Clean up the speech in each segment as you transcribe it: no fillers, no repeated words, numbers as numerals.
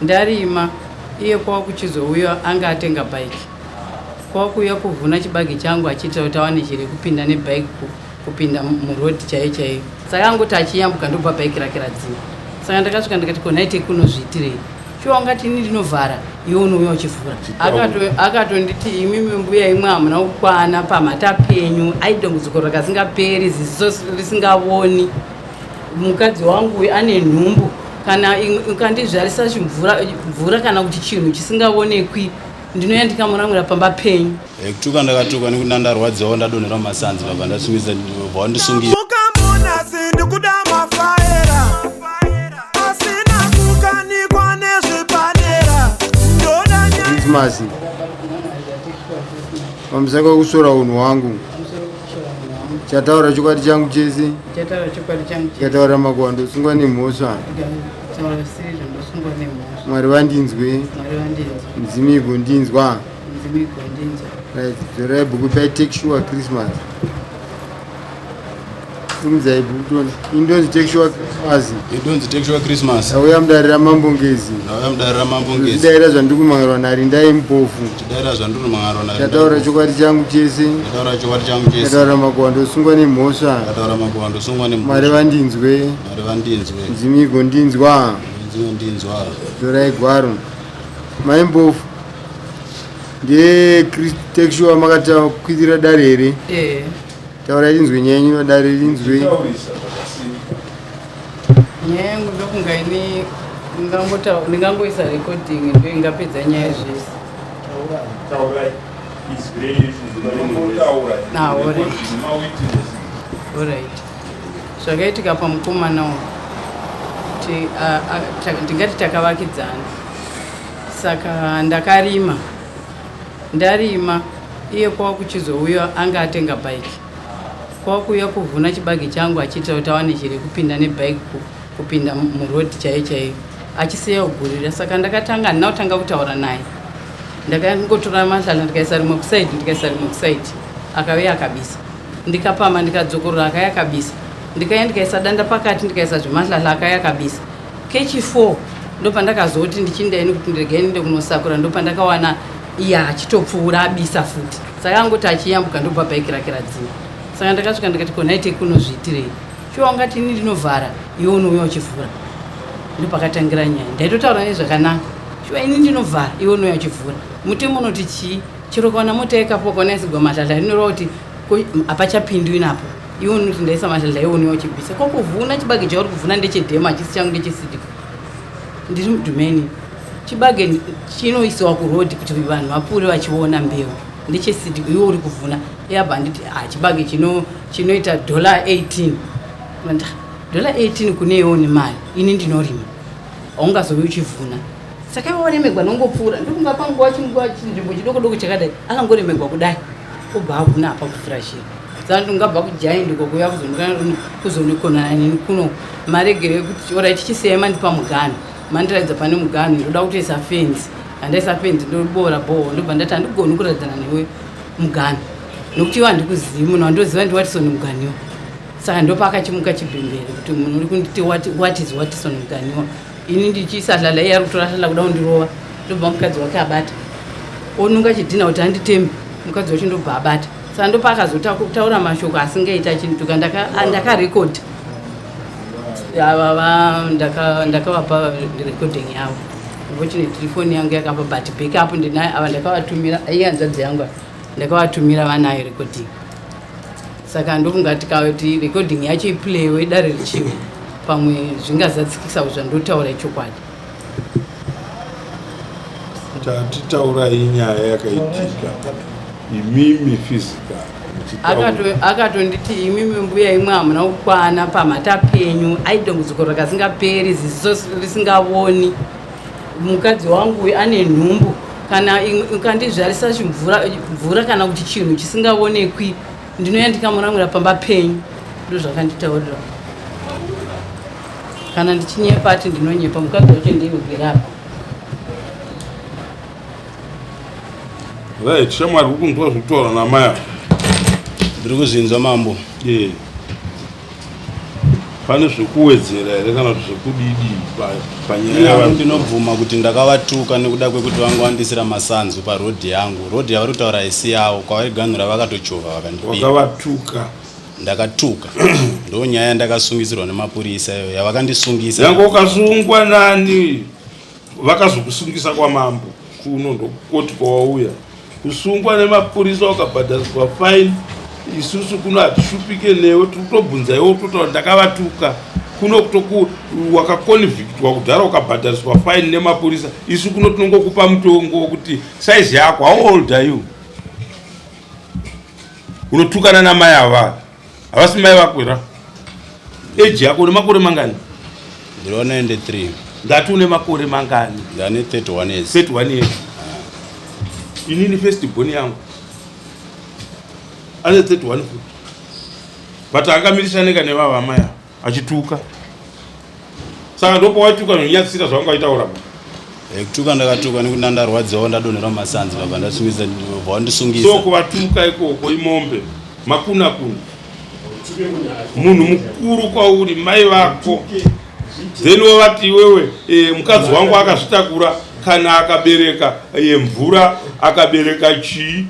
ndarima iye kwakuchizouya anga atenga bhaiki kwakuuya kuvhuna chibage changu achiti kuti awane chiri kupinda nebhaiki kupinda murodhi chaiyo chaiyo. Saka angoti achiyambuka ndobva bhaiki rake radzima. Saka ndakasvika ndikati konaite kunozviitirei shuwa ungati ini ndinovhara iwe unouya uchivhura. Akatonditi imimi mbuya imwe hamuna kukwana pamhata penyu aidongodzoko rakasingaperi ziziso risingavoni. Mukadzi wangu ane nhumbu kana ukandizvarisa mvura kana kuti chinhu chisingaonekwi ndinoya ndikamuramwira pamba penyu. Kutuka ndakatuka nekuti ndandarwadziwawo ndadonhera mumasanzi ndabva ndasungisa ndibva ndisungira. Christmas pamusaka kusora unhu hwangu chataura chokwadi changu chese chataura makuva ndosungwa nemhosva. Mwari vandinzwe mdzimiko ndinzwa zorai bhuku pai take sure Christmas umdzai bhuku indonzi take sure Christmas auya mudarira mambongezi chidaira zvandikumangarwa nari ndai mupofu chataura chokwadi changu chese chataura makuva ndosungwa nemhosva mwari vandinzwe mdzimiko ndinzwa zorai gwaro maimbofu ndetekishuwa makatakwirira dare here taura rinzwe nyaya yenyu dare rinzwe nyaya yangu ndokunga ini ndingangoisa recording ndo ingapedza nyaya zvese. Alright. Zvakaitika pamukomana ndingati takavakidzana. Saka ndakarima ndarima iye kwakuchizouya anga atenga bhaiki kwakuuya kuvhuna chibage changu achiti kuti awane chiri kupinda nebhaiki kupinda murodhi chaiyo chaiyo achisiya kugurira. Saka ndakatanga handina kutanga kutaura naye ndakangotora mahlala ndikaisa rimwe kusaidi akauya akabisa ndikapama ndikadzokorora akaya akabisa ndikaya ndikaisa danda pakati ndikaisa zvemahlala akaya akabisa. Kechi 4 ndopandakazoti ndichindaini kuti ndiregaende kunosakura ndopandakawana iye achitopfuura abisa futi. Saka angoti achiyambuka ndobva bhaiki rake radzima. Saka ndakasvika ndikati konaite kunozviitirei shuwa ungati ini ndinovhara iwe unouya uchivhura. Ndopakatangira nyaya ndaitotaura nezvakanaka shuwa ini ndinovhara iwe unouya uchivhura. Mutemo unoti chii chero kana mota yakapoka naisigwa mahlala rinoreva kuti hapachapindwi napo iwe unoti ndaisa mahlala iwe unouya uchibvisa. Kwakuvhuna chibage chauri kuvhuna ndechedhema chisi changu ndechesidiko ndiri mudhumeni. Chibage chinoisiwa kurodhi kuti vanhu vapfuure vachiona mbeu ndechesidiko iwe uri kuvhuna. Yabva nditi chibage chinoita $18 $18 kune iwe une mari ini ndinorima haungazove uchivhuna. Saka iwe waremegwa nongopfuura ndokunga panguva chinzvimbo chidoko doko chakadai akangoremegwa kudai obva avhuna apa kufurashira. Saka ndingabva kujaindi kokuya kuzonikonana neni kuno maregere ekuti orai tichisiyai mandipa mugano mandiradza pane mugano ndoda kutoisa fenzi. Handaisa fenzi ndoboora bhoho ndobva ndati handigoni kuradzana newe mugano nokuti iwe handikuzivi munhu wandoziva ndiwatisoni muganiwa. Saka ndopakachimuka chibhembere kuti munhu uri kunditi what is watisoni muganiwa. Ini ndichisahlala iye ari kutora hlala kuda kundirova ndobva mukadzi wake abata onunga chidhina kuti handitembi mukadzi wacho ndobva abata. Saka ndopakazotaura mashoko asingaita chintuka ndakarekodha ndakavapa recording yavo vochine telefoni yangu yakapa but backup ndinaye ava ndakavatumira aiye hanzvadzi yangu ndakavatumira vanayo recording. Saka ndokungati kuti recording yacho iplayiwe dare richiwe pamwe zvingazadzikisa kuzvandotaura chokwadi. Tatitaurai nyaya yakaitika imimi physical akatonditi imimi mbuya imwe hamuna kukwana pamhata penyu aidongodzoko rakasingaperi ziziso risingavoni. Mukadzi wangu ane nhumbu kana ukandizvarisa mvura kana kuti chinhu chisingaonekwi ndinoya ndikamuramwira pamba penyu. Ndo zvakanditaurira. Kana ndichinyepa ati ndinonyepa mukadzi wacho ndinogirapa. Right, shamwari ukunzwa zvekutaura namaya ndiri kuzvinzwa mambo. pane zvekuwedzera here kana kuti zvekudidi panyaya Ina yavanhu? ndinobvuma kuti ndakavatuka nekuda kwekuti vangowandisira masanzu parodhi yangu. Rodhi yavari kutaura isi yavo kwavaiganhura vakatochovha vakandipira. Wakavatuka. Ndakatuka. Ndo nyaya yandakasungisirwa nemapurisa iyo yavakandisungisa. Yango ukasungwa nani? Vakazokusungisa kwa mambo. Kuno ndokoti kwauya. Kusungwa nemapurisa ukabhadhariswa fine. Isusu kuno hatishupike newe totobvunza iwe totaura ndakavatuka. Kuno kutoku wakakonvictwa kudhara ukabhadhariswa fine nemapurisa. Isu kuno tinongokupa mutongo wokuti size yako how old are you? Unotukana namai ava. Havasi mai vakwera. Age yako nemakore mangani? Ndiro 93. Ndati une makore mangani? Ndane 31 years. 31 years. Inini first born yangu. Ane 31 futi. But akamirishaneka nevava maya achituka. Saka ndopo watuka nonyatsira zvanga itaura. Kutuka ndakatuka nekuti ndandarwadziwa ndadonhera masanzi ndabva ndasungisa vandisungisa. So kuvatuka ikoko imombe makuna kuna. Munhu mukuru kwauri mai vako. Then wavati wewe mukadzi wangu akazvitakura kana akabereka mvura akabereka chii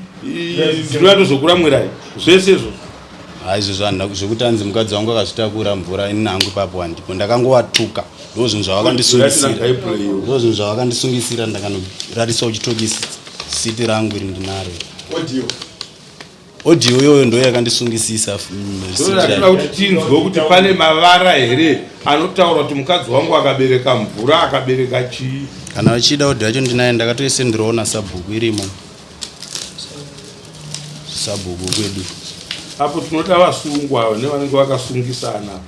ndinotozokura mwirai zvese izvo. Izvo zvekuti anzi mukadzi wangu akazvitakura mvura ini nangu ipapo handipo ndakangowatuka. Ndo zvinhu zvavakandisungisira ndakandoratisa uchitokisi siti rangu iri ndinaro. Audio iyoyo ndo yakandisungisisa. Ndoda kuti tinzwe kuti pane mavara here anotaura kuti mukadzi wangu akabereka mvura akabereka chii. Kana vachida audio yacho ndinaye ndakatoisenderawo sabhuku irimo. Sabhuku kwedu. Apo tinoda vasungwa nevanenge vakasungisana.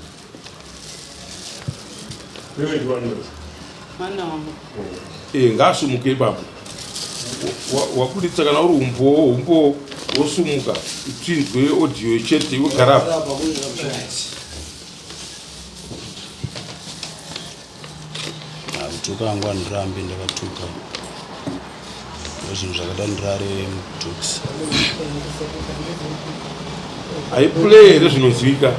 Mwana wangu. Ngasumuke ipapo. Wakuditsa kana uri umbo wosumuka tinzwe audio chete iwe garapa. Kutuka angu andirambe ndakatuka. Zvinhu zvakada ndirare mutoksi. Aiplay here zvinonzwika.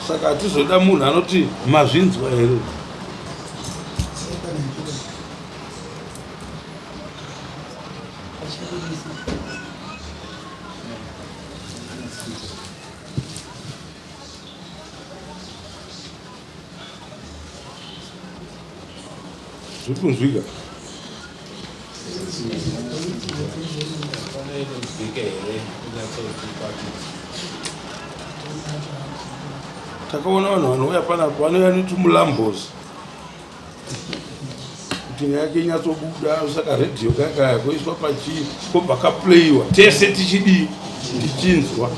Saka hatizoda munhu anoti mazvinzwa here. Zvikunzwika. Takaona vanhu vanouya panapo vanouya netumulambos kuti nyaya yake inyatsobuda. Saka redhiyo kanga koiswa pachii kobva kaplayiwa tese tichinzwa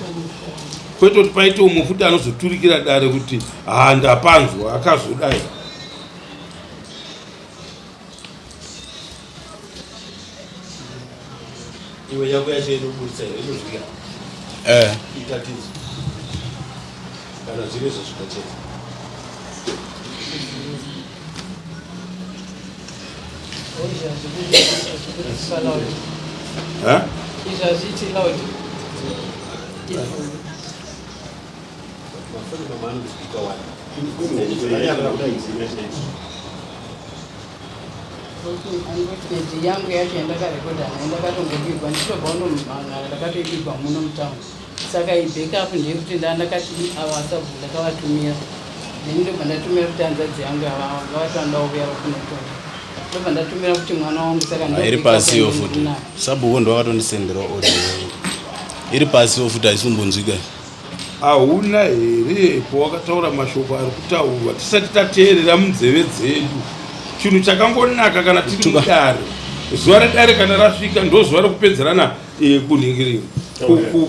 kwete kuti paite umufuti anozoturikira dare kuti ndapanzwa akazodai. Iwe yako yacho inobudisa inozvika itatizo kana zviri zvosvika chete mafoni mama anozvika wani yangu yacho yandakarekodha ndakatongobirwa ndichobva undomhangara ndakatobirwa muno mutauni. Saka ibackup ndeyekuti ndakati avasabvu ndakavatumira then ndobva ndatumira kuti hanzvadzi yangu ngavatoandawo kuya vakunotora ndobva ndatumira kuti mwana wangu. Saka iri pasiwo futi sabhuku ndo vakatondisenderawo audio iri pasiwo futi haisumbonzwika. Hauna here pawakataura mashoko ari kutaurwa tisati tateerera munzeve dzedu. Chinhu chakangonaka kana tiri mudare. Zuva redare kana rasvika ndo zuva rekupedzerana kunhingirira.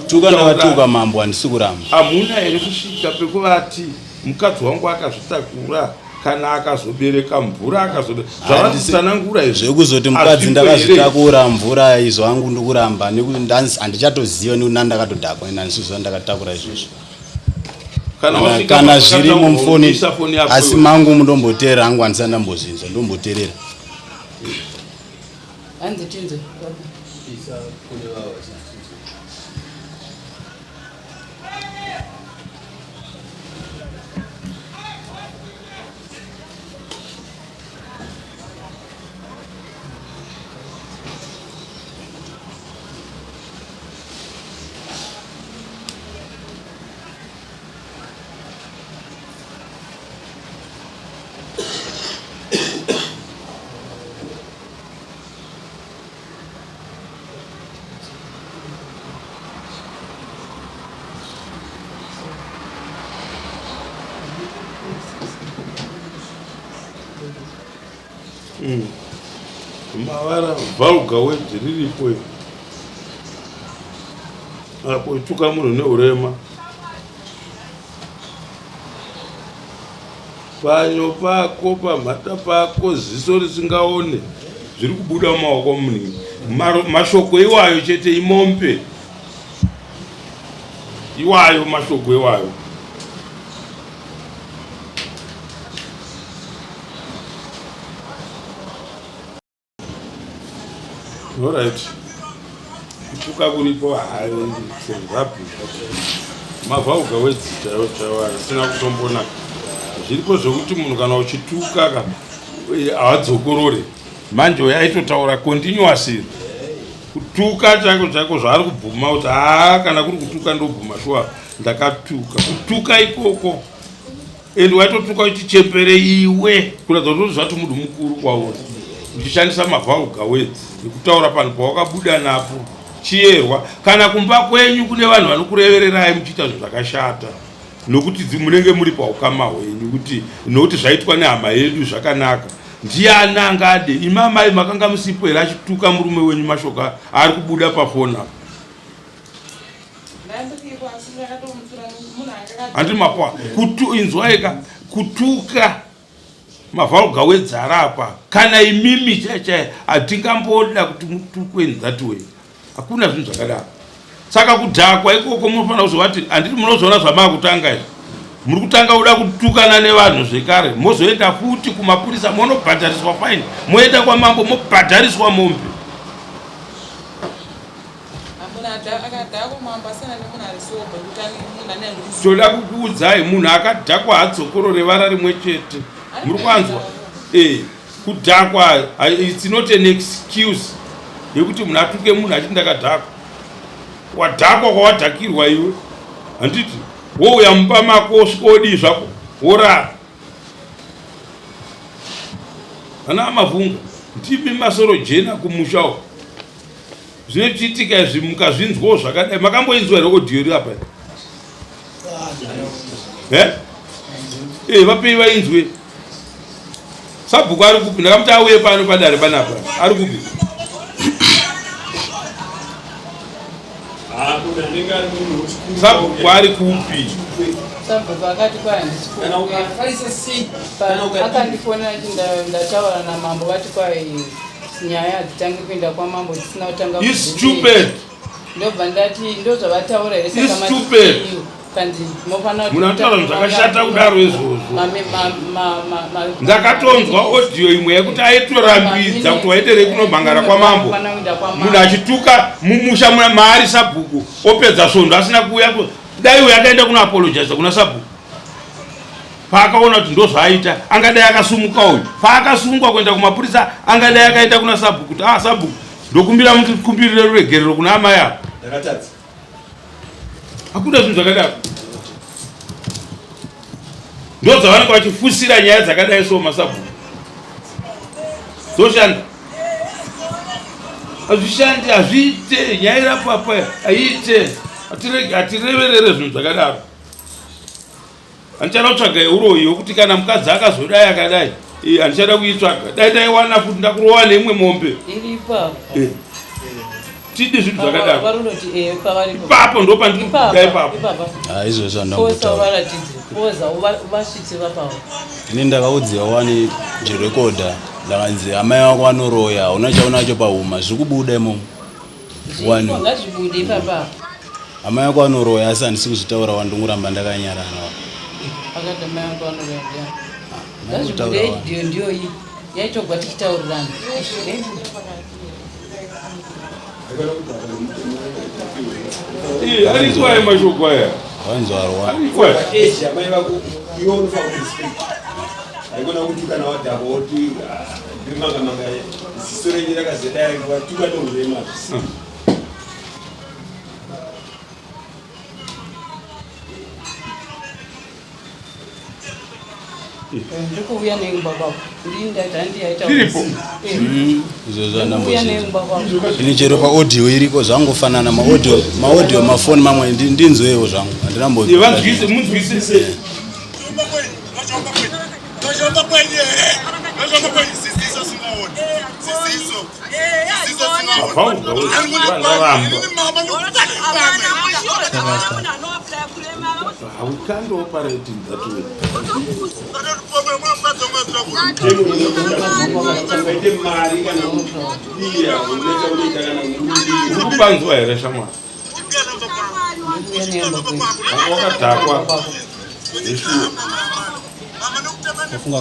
Tuka ndakatuka mambo handisi kuramba. Hamuna here kusvika pekuvati mukadzi wangu akazvitakura kana akazobereka mvura akazosanangura izvo zvekuzoti mukadzi ndakazvitakura mvura izvo hangu ndikuramba nekuti handichatozviva nekuti ndandakatodhakwa handisiziva ndakatakura izvozvo. Kana zviri mufoni asi mangu mundomboteerera hangu handisati ndambozvinzwa ndomboteerera. Hanzi tinze mavara vulgar word riripo apo tuka munhu neurema panyo pako pamhata pako ziso risingaone zviri kubuda mumaoko munhu mashoko iwayo chete imombe iwayo mashoko iwayo alright kutuka kuripo haizvapi mavhauga wedzi chaiwo asina kutombonaka zviripo zvokuti munhu kana uchituka haadzokorore manje yaitotaura continuously kutuka chako zvaari kubvuma kuti kana kuri kutuka ndobvuma shuwa ndakatuka kutuka ikoko ende waitotuka uchichepere iwe kuratidza kuti zvati munhu mukuru kwauri uchishandisa mavhauga wedzi nekutaura panhu pawakabuda napo chiyerwa kana kumba kwenyu kune vanhu vanokurevererai muchiita zvinhu zvakashata nokuti munenge muri paukama hwenyu kuti nokuti zvaitwa nehama yedu zvakanaka ndiani angade imamai makanga musipo here achituka murume wenyu mashoka ari kubuda pafoni apa handi mapwa inzwaika kutuka mavhauga wedzara apa kana imimi chaichai hatingamboda kuti mutukwe in that way hakuna zvinhu zvakadaro saka kudhakwa ikoko munofanira kuzova kuti handiti munozoona zvamakutanga izvi muri kutanga kuda kutukana nevanhu zvekare mozoenda futi kumapurisa monobhadhariswa faini moenda kwamambo mobhadhariswa mombe toda kukuudzai munhu akadhakwa hadzokorore vara rimwe chete muri kwanzwa kudhakwa it's not an excuse yekuti munhu atuke munhu achiti ndakadhakwa wadhakwa kwawadhakirwa iwe handiti wouya mumba mako usvika zvako worara hana amavhunga ndipi masoro jena kumushawo zvinochiitika izvi mukazvinzwawo zvakadai makamboinzwa here odhiyo iri apa vapei vainzwe sabhuku ari kupi ndakamuti auye pano padare panapa ari kupi sabhuku ari kupi sabhuku akati akandifonera ndataura namambo vati kwai nyaya hadzitangi kuenda kwamambo dzisina kutanga ndobva ndati ndozvavataura here munataura zvakashata kudaro izvozvo ndakatonzwa odhiyo imwe yekuti aitorambidza kuti waiterei kunobhangara kwamambo munhu achituka mumusha maari sabhuku opedza svondo asina kuuya dai uyo akaenda kuno apologiza kuna sabhuku paakaona kuti ndozvaaita angadai akasumuka uyu paakasungwa kuenda kumapurisa angadai akaita kuna sabhuku kuti sabhuku ndokumbira mutikumbirire ruregerero kuna amai avo hakuna zvinhu zvakadaro ndodzavanenge vachifusira nyaya dzakadai so masabhuku zoshanda hazvishandi hazviite nyaya irapapa aiite hatireverere zvinhu zvakadaro handichada kutsvaga euroyi yokuti kana mukadzi akazodai akadai handichada kuitsvaga dai taiwana futi ndakurova neimwe mombe tidi zvinhu zvakadaro ipapo ndopandidai papo izvozvo ini ndakaudziwa wani chirekodha ndakanzi amai vako vanoroya una chaunacho pahuma zviri kubuda imomo amai vako vanoroya asi handisi kuzvitaura wandongoramba ndakanyarana yaitogwa tichitaurirana arikwai mashoko aya wanzwarwa haikona kuti kana wadhakwa woti rimangamanga ziso renyu rakazodai watuka neurema ndikuuya neimba kwako ini chero paaudio iriko zvangofanana maaudio mafoni mamwe ndinzwewo zvangu handinambo How can you operate in that way?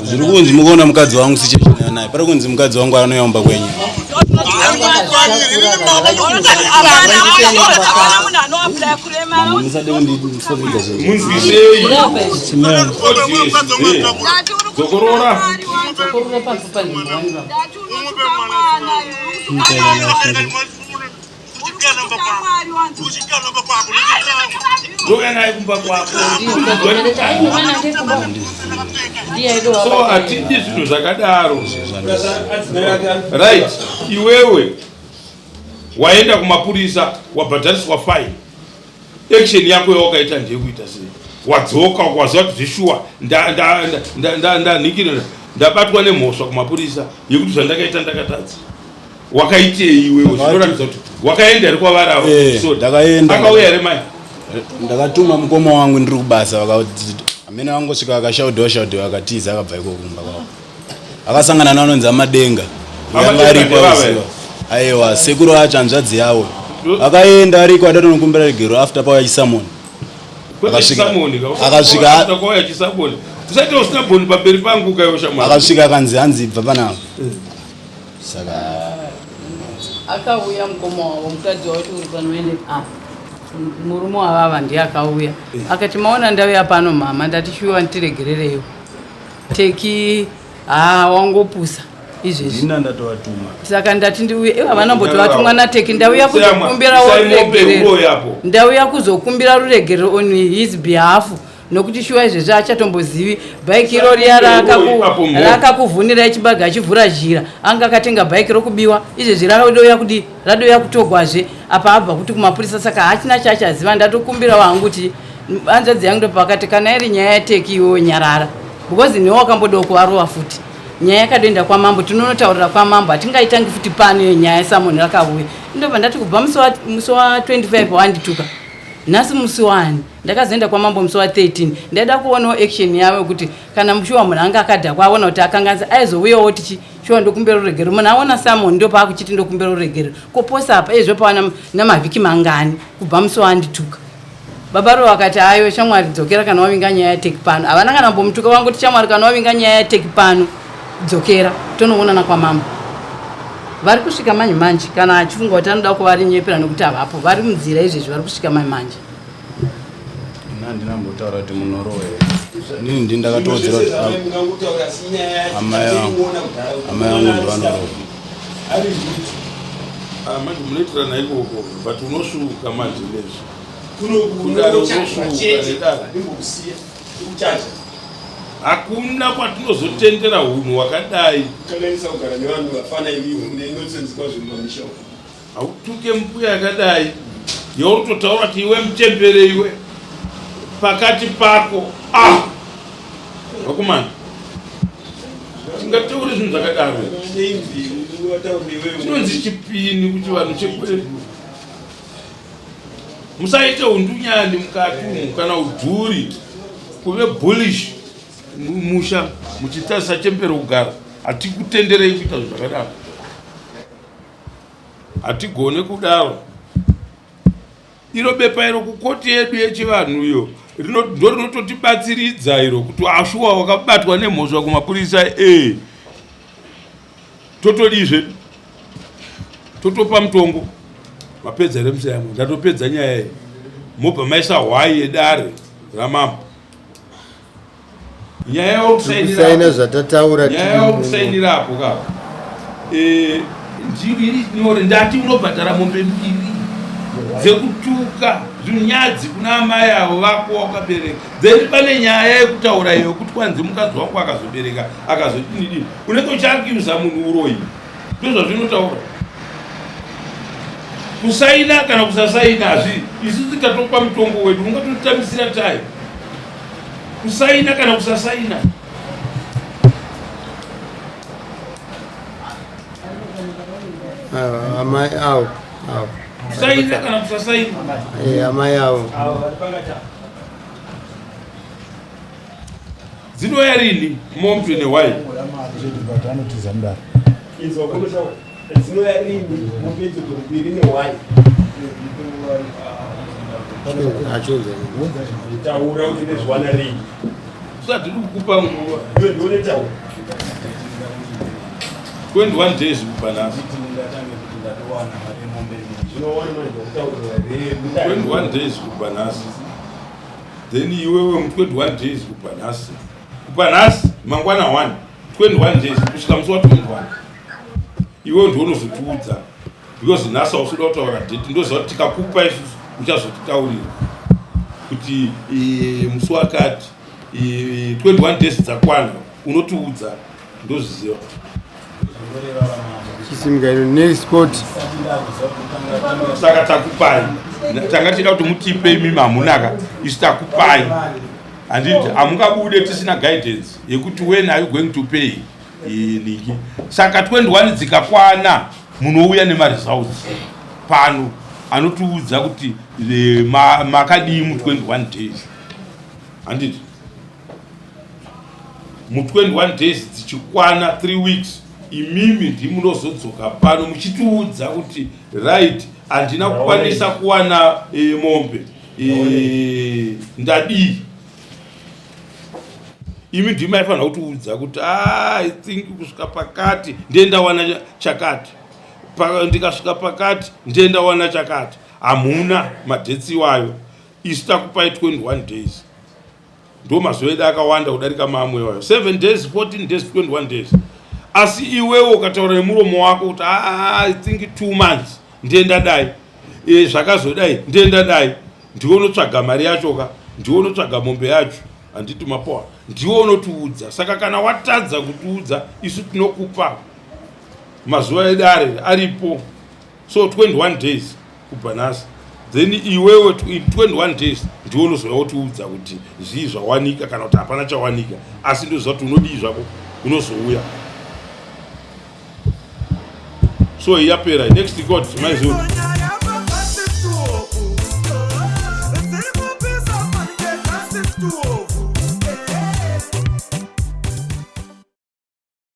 Zviri kunzi mukaona mukadzi wangu sichechina naye pari kunzi mukadzi wangu anoyamba kwenyu mama musade kundifokidza munzwisei dzokorora ndokanai kumba kwako so hatidi zvinhu zvakadaro right. Iwewe waenda kumapurisa wabhadhariswa fine, action yako yawakaita ndeyekuita sei? Wadzoka waziva kuti zvishua ndabatwa nemhosva kumapurisa yekuti zvandakaita ndakatadza. Wakaitei iwewe? Zvinoratidza kuti wakaenda here kwavari avo? So ndakaenda. Akauya here mai? Ndakatuma mukoma wangu ndiri kubasa, vakati amene wangosvika akashaudhiwa akatiza akabva iko kumba kwavo. Akasangana naanonzi Amadenga yanga aripo aziva. Aiwa sekuru acho hanzvadzi yavo. Akaenda ariko adatonokumbira regero after pauya chisamoni. Akasvika akanzi hanzi bva panapa. Saka akauya mukoma wavo mukadzi wauti uri panoende murume wavava ndiye akauya akati maona ndauya pano mama ndati shuwa nditiregerereyo teki wangopusa izvezvi ndatovatuma saka ndati ndiuye iva vanambotovatumwa nateki ndauya kuzokumbirawo ruregerero, ndauya kuzokumbira ruregerero on his behalf nokuti shuwa izvezvi achatombozivi bhaiki iro riya rakakuvhunira ichibaga achivhura zhira anga akatenga bhaiki rokubiwa izvezvi radoya kutogwazve apa abva kuti kumapurisa. Saka hachina chachaziva. Ndatokumbira wangu kuti hanzvadzi yangu ndopakati kana iri nyaya yateki iwo nyarara because newo wakambodawo kuvarova futi nyaya yakadoenda kwamambo tinonotaurira kwamambo hatingaitangi futi pano nyaya yasamoni rakauya. Ndobva ndati kubva musi wa 25 wandituka nhasi musi 1 ndakazoenda kwamambo musi wa 13 ndaida kuonawo action yavo kuti kana mushuwa munhu anga akadhakwa aona kuti akanganza aizouyawo tichi shuwa ndokumbira ruregerero. Munhu aona samoni ndopaakuchiti ndokumbira ruregerero koposa apa izvo pawana namavhiki mangani kubva musi wandituka. Baba ro vakati ayo shamwari dzokera kana wavinga nyaya yateki pano. Havana kana mbomutuka wangu kuti shamwari kana wavinga nyaya yateki pano dzokera tonoonana kwamambo. Vari kusvika manje manje kana achifunga kuti anoda kuvari nyepera nokuti havapo vari munzira izvezvi vari kusvika manje manje. Ndinambotaura kuti munorowe nini ndindakatodzera kuti amai yangu ndovanorowa manje munoitirana ikoko but unosvuka manje nezvi kudaro unosvuka hakuna kwatinozotendera hunhu hwakadai. Hautuke mbuya yakadai yauritotaura kuti iwe mutembere iwe pakati pako vakomana tingatauri zvinhu zvakadaro. Chinonzi chipini kuti vanhu chekwedu musaite undunyani mukati umu kana udhuri kuve bullish musha muchitarisa chembere kugara. Hatikutenderei kuita zvinhu zvakadaro, hatigone kudaro. Iro bepa iro kukoti yedu yechivanhu iyo ndo rinototibatsiridza iro kuti ashuwa wakabatwa nemhosva kumapurisa totodi zvedu totopa mutongo mapedza remusayamwe ndatopedza nyaya iyi mobva maisa hwai yedare ramambo. Nyaya yakusainira apo kapa ndiri nyore ndati unobhadhara mombe mbiri dzekutuka zvinyadzi kuna amai avo vako wakabereka. Then pane nyaya yekutaura iyo kuti kwanzi mukadzi wangu akazobereka akazodinidini unenge uchiakiuza munhu uroyi. Ndozvazvinotaura. Kusaina kana kusasaina hazvi isu tikatopa mutongo wedu ungatotamisira tai. Kusaina kana kusasaina amai awo saina kana kusasaini amai awo zinoya rini mombe newai usati kukupa nguva 21 days kubanasi 21 days kubanasi then iwewe 21 days kubanasi mangwana 1 21 days kusvika musi wa 21 iwewe ndounozotiudza because nhasi ausuda kutaura date ndoziva kuti tikakupa isusu uchazotitaurira kuti musi wakati 21 days dzakwana unotiudza ndozviziva chisimgairo next court saka takupai tanga tichida kuti mutipe imi mamunaka isu takupai handiti hamungabude tisina guidance yekuti when are you going to pay ningi saka 21 dzikakwana munouya nemaresults pano anotiudza kuti makadii mu21 days handiti mu21 days dzichikwana 3 weeks imimi ndimunozodzoka pano muchitiudza kuti right handina kukwanisa kuwana mombe ndadii imi ndimaifanira kutiudza kuti I think kusvika pakati ndendawana chakati ndikasvika pakati ndendawana chakati hamuna madhetsi iwayo isu takupai 21 days ndo mazuva edu akawanda kudarika mamwe iwayo 7 days 14 days 21 days asi iwewo ukataura nemuromo wako kuti I think 2 months ndendadai zvakazodai ndendadai ndiwo unotsvaga mari yachoka ndiwo unotsvaga mombe yacho handiti mapoa ndiwo unotiudza saka kana watadza kutiudza isu tinokupa mazuva edu aripo so 21 days kubhanasi then iwewe 21 days ndiwo unozouya kutiudza kuti zvii zvawanika kana kuti hapana chawanika asi ndoziva kuti unodii zvako unozouya so yapera next court maizuri